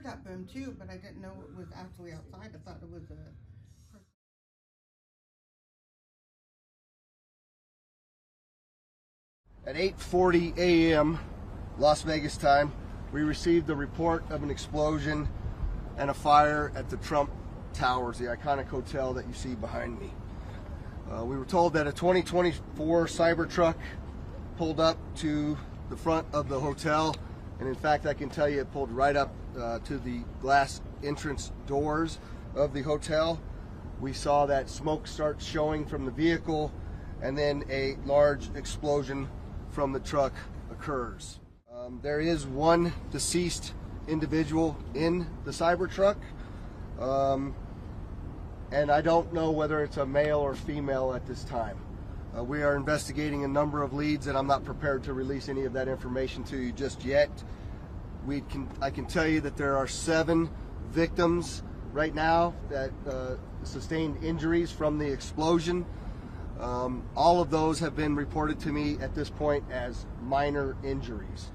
that boom too, but I didn't know it was actually outside. I thought it was a... At 8:40 a.m. Las Vegas time, we received a report of an explosion and a fire at the Trump Towers, the iconic hotel that you see behind me. We were told that a 2024 Cybertruck pulled up to the front of the hotel, and in fact I can tell you it pulled right up to the glass entrance doors of the hotel. We saw that smoke start showing from the vehicle, and then a large explosion from the truck occurs. There is one deceased individual in the Cybertruck, and I don't know whether it's a male or female at this time. We are investigating a number of leads, and I'm not prepared to release any of that information to you just yet. I can tell you that there are 7 victims right now that sustained injuries from the explosion. All of those have been reported to me at this point as minor injuries.